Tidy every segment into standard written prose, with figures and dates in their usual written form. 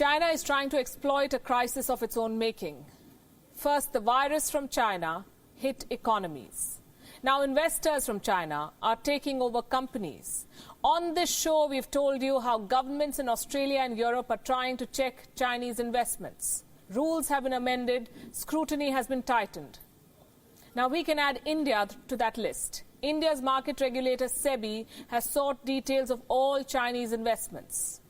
China is trying to exploit a crisis of its own making. First, the virus from China hit economies. Now, investors from China are taking over companies. On this show, we've told you how governments in Australia and Europe are trying to check Chinese investments. Rules have been amended, scrutiny has been tightened. Now, we can add India to that list. India's market regulator, SEBI, has sought details of all Chinese investments.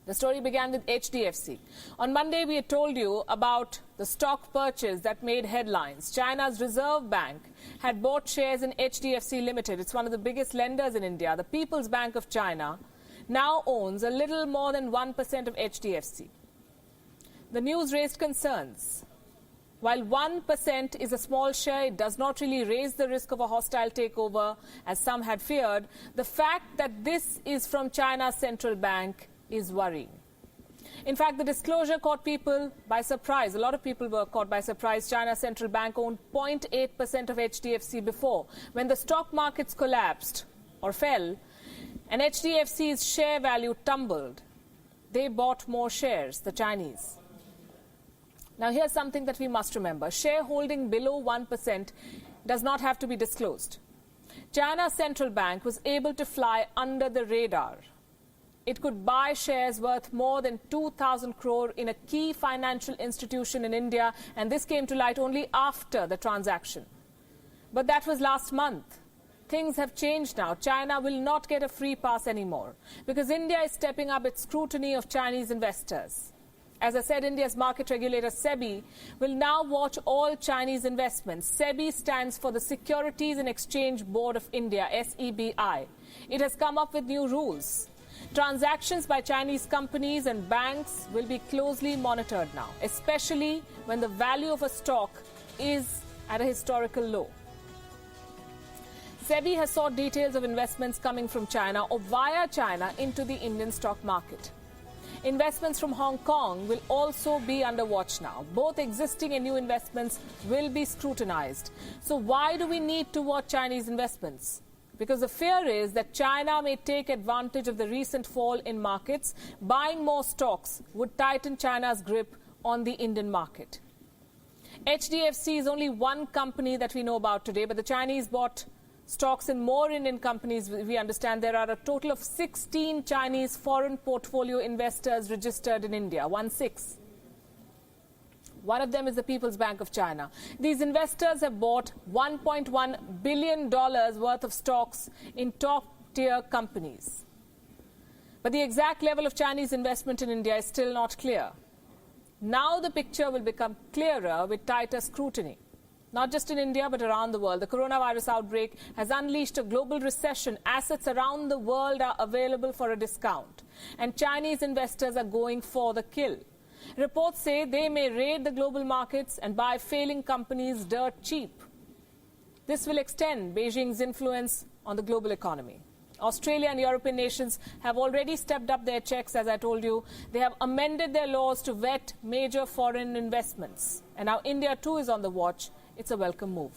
The story began with HDFC. On Monday, we had told you about the stock purchase that made headlines. China's Reserve Bank had bought shares in HDFC Limited. It's one of the biggest lenders in India. The People's Bank of China now owns a little more than 1% of HDFC. The news raised concerns. While 1% is a small share, it does not really raise the risk of a hostile takeover, as some had feared. The fact that this is from China's central bank is worrying. In fact, the disclosure caught people by surprise. A lot of people were caught by surprise. China's central bank owned 0.8% of HDFC before. When the stock markets collapsed or fell and HDFC's share value tumbled, they bought more shares, the Chinese. Now, here's something that we must remember. Shareholding below 1% does not have to be disclosed. China's central bank was able to fly under the radar. It could buy shares worth more than 2,000 crore in a key financial institution in India, and this came to light only after the transaction. But that was last month. Things have changed now. China will not get a free pass anymore because India is stepping up its scrutiny of Chinese investors. As I said, India's market regulator, SEBI, will now watch all Chinese investments. SEBI stands for the Securities and Exchange Board of India, SEBI. It has come up with new rules. Transactions by Chinese companies and banks will be closely monitored now, especially when the value of a stock is at a historical low. SEBI has sought details of investments coming from China or via China into the Indian stock market. Investments from Hong Kong will also be under watch now. Both existing and new investments will be scrutinized. So why do we need to watch Chinese investments? Because the fear is that China may take advantage of the recent fall in markets. Buying more stocks would tighten China's grip on the Indian market. HDFC is only one company that we know about today, but the Chinese bought stocks in more Indian companies. We understand there are a total of 16 Chinese foreign portfolio investors registered in India, 16. One of them is the People's Bank of China. These investors have bought $1.1 billion worth of stocks in top-tier companies. But the exact level of Chinese investment in India is still not clear. Now the picture will become clearer with tighter scrutiny. Not just in India, but around the world. The coronavirus outbreak has unleashed a global recession. Assets around the world are available for a discount. And Chinese investors are going for the kill. Reports say they may raid the global markets and buy failing companies dirt cheap. This will extend Beijing's influence on the global economy. Australia and European nations have already stepped up their checks, as I told you. They have amended their laws to vet major foreign investments. And now India too is on the watch. It's a welcome move.